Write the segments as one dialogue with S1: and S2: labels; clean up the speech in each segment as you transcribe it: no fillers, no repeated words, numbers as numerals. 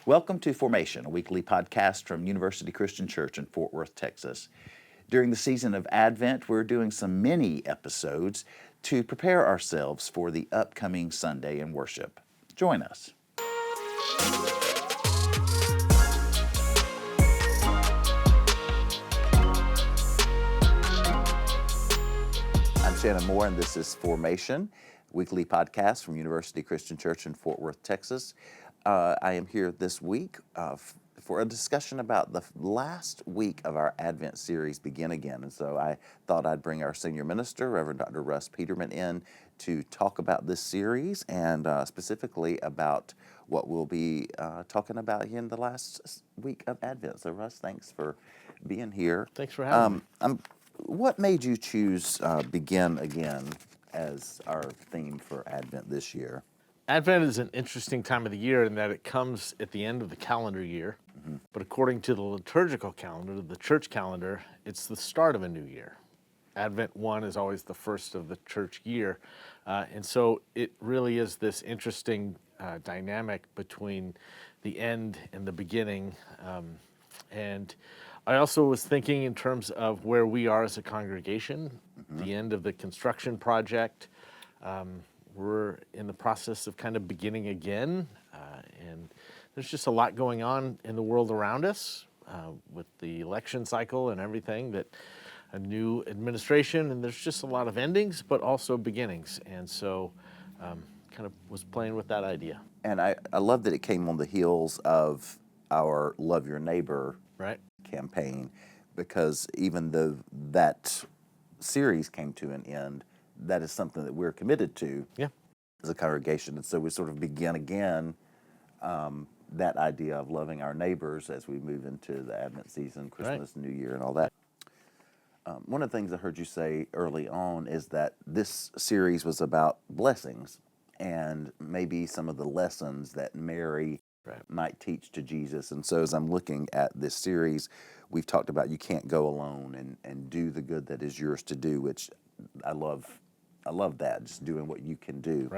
S1: Welcome to Formation, a weekly podcast from University Christian Church in Fort Worth, Texas. During the season of Advent, we're doing some mini episodes to prepare ourselves for the upcoming Sunday in worship. Join us. I'm Shannon Moore, and this is Formation, weekly podcast from University Christian Church in Fort Worth, Texas. I am here this week for a discussion about the last week of our Advent series, Begin Again. And so I thought I'd bring our senior minister, Reverend Dr. Russ Peterman, in to talk about this series and specifically about what we'll be talking about in the last week of Advent. So Russ, thanks for being here.
S2: Thanks for having me.
S1: What made you choose Begin Again as our theme for Advent this year?
S2: Advent is an interesting time of the year in that it comes at the end of the calendar year, but according to the liturgical calendar, the church calendar, it's the start of a new year. Advent 1 is always the first of the church year, and so it really is this interesting dynamic between the end and the beginning. And I also was thinking in terms of where we are as a congregation, the end of the construction project. We're in the process of kind of beginning again, and there's just a lot going on in the world around us with the election cycle and everything, that a new administration, and there's just a lot of endings, but also beginnings. And so kind of was playing with that idea.
S1: And I love that it came on the heels of our Love Your Neighbor campaign, because even though that series came to an end, that is something that we're committed to as a congregation. And so we sort of begin again that idea of loving our neighbors as we move into the Advent season, Christmas, New Year, and all that. One of the things I heard you say early on is that this series was about blessings and maybe some of the lessons that Mary might teach to Jesus. And so as I'm looking at this series, we've talked about you can't go alone and do the good that is yours to do, which I love that, just doing what you can do.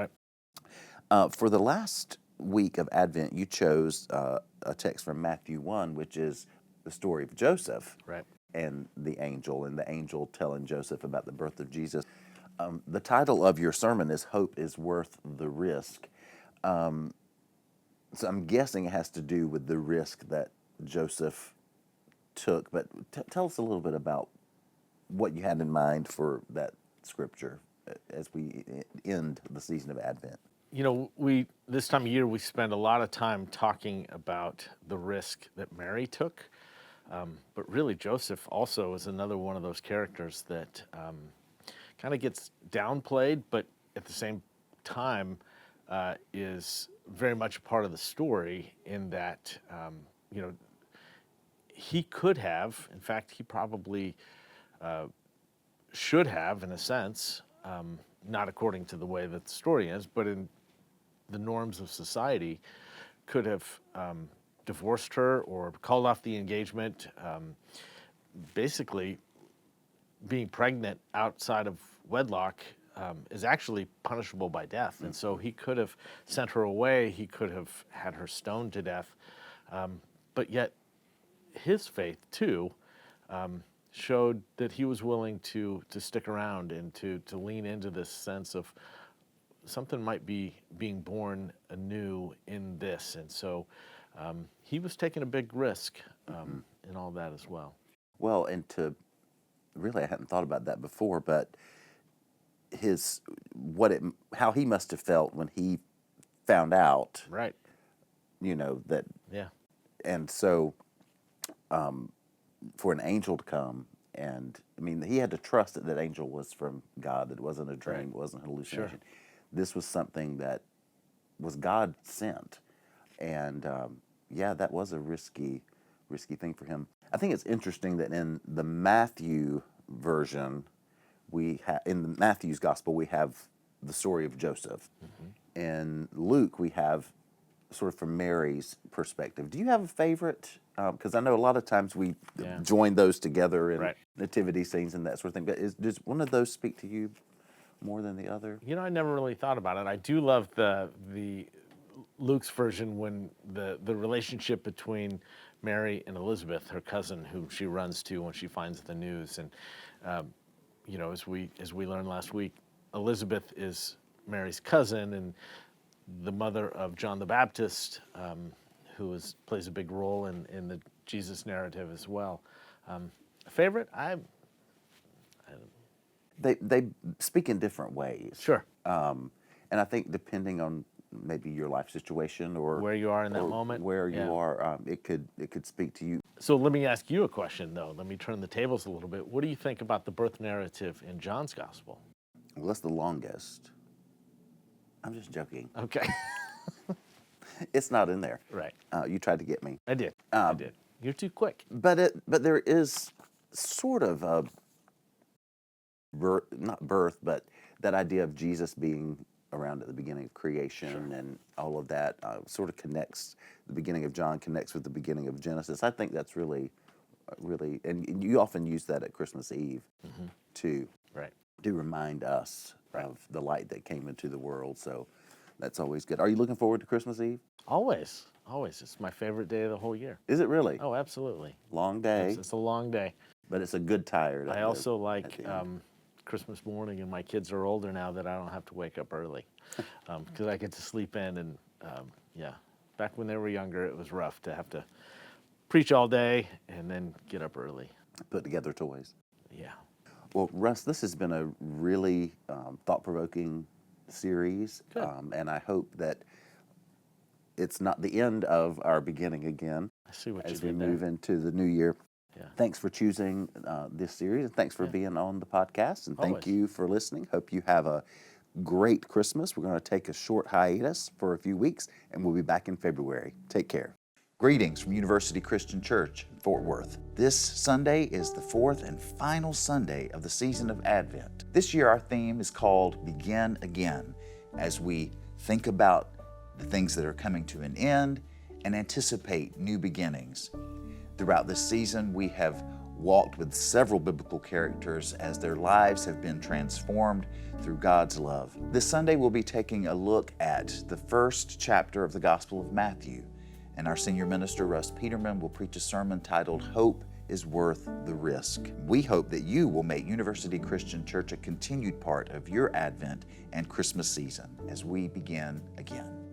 S1: For the last week of Advent, you chose a text from Matthew 1, which is the story of Joseph and the angel telling Joseph about the birth of Jesus. The title of your sermon is Hope is Worth the Risk. So I'm guessing it has to do with the risk that Joseph took, but tell us a little bit about what you had in mind for that scripture as we end the season of Advent.
S2: You know, this time of year, we spend a lot of time talking about the risk that Mary took, but really Joseph also is another one of those characters that kind of gets downplayed, but at the same time is very much a part of the story in that, he could have, in fact, he probably should have, in a sense, not according to the way that the story is, but in the norms of society, could have divorced her or called off the engagement. Basically, being pregnant outside of wedlock is actually punishable by death. And so he could have sent her away. He could have had her stoned to death. But yet his faith, too, showed that he was willing to stick around and to lean into this sense of something might be being born anew in this. And so he was taking a big risk in all that as well.
S1: Well, and I hadn't thought about that before, but how he must have felt when he found out, that.
S2: Yeah.
S1: And so for an angel to come, and I mean, he had to trust that that angel was from God, that it wasn't a dream, it wasn't a hallucination.
S2: Sure.
S1: This was something that was God sent. And that was a risky thing for him. I think it's interesting that in the Matthew version, in Matthew's gospel, we have the story of Joseph. In Luke, we have sort of from Mary's perspective. Do you have a favorite? Because I know a lot of times we join those together in nativity scenes and that sort of thing. But does one of those speak to you more than the other?
S2: You know, I never really thought about it. I do love the Luke's version, when the relationship between Mary and Elizabeth, her cousin, who she runs to when she finds the news, and as we learned last week, Elizabeth is Mary's cousin and the mother of John the Baptist, who plays a big role in the Jesus narrative as well. Favorite?
S1: They speak in different ways.
S2: Sure.
S1: And I think depending on maybe your life situation or
S2: where you are in that moment,
S1: where you are, it could speak to you.
S2: So let me ask you a question, though. Let me turn the tables a little bit. What do you think about the birth narrative in John's gospel?
S1: Well, that's the longest. I'm just joking.
S2: Okay.
S1: It's not in there.
S2: Right.
S1: You tried to get me.
S2: I did. I did. You're too quick.
S1: But there is sort of a not birth, but that idea of Jesus being around at the beginning of creation and all of that sort of connects. The beginning of John connects with the beginning of Genesis. I think that's really, and you often use that at Christmas Eve to remind us of the light that came into the world. So that's always good. Are you looking forward to Christmas Eve?
S2: Always. It's my favorite day of the whole year.
S1: Is it really?
S2: Oh, absolutely.
S1: Long day.
S2: It's a long day.
S1: But it's a good tired.
S2: I also like Christmas morning, and my kids are older now that I don't have to wake up early because I get to sleep in. And back when they were younger, it was rough to have to preach all day and then get up early.
S1: Put together toys.
S2: Yeah.
S1: Well, Russ, this has been a really thought-provoking series, and I hope that it's not the end of our beginning again.
S2: I see what you
S1: as
S2: did
S1: we
S2: there.
S1: move into the new year.
S2: Yeah.
S1: Thanks for choosing this series, and thanks for being on the podcast, and thank you for listening. Hope you have a great Christmas. We're going to take a short hiatus for a few weeks, and we'll be back in February. Take care. Greetings from University Christian Church in Fort Worth. This Sunday is the fourth and final Sunday of the season of Advent. This year our theme is called Begin Again, as we think about the things that are coming to an end and anticipate new beginnings. Throughout this season, we have walked with several biblical characters as their lives have been transformed through God's love. This Sunday, we'll be taking a look at the first chapter of the Gospel of Matthew, and our senior minister, Russ Peterman, will preach a sermon titled, Hope is Worth the Risk. We hope that you will make University Christian Church a continued part of your Advent and Christmas season as we begin again.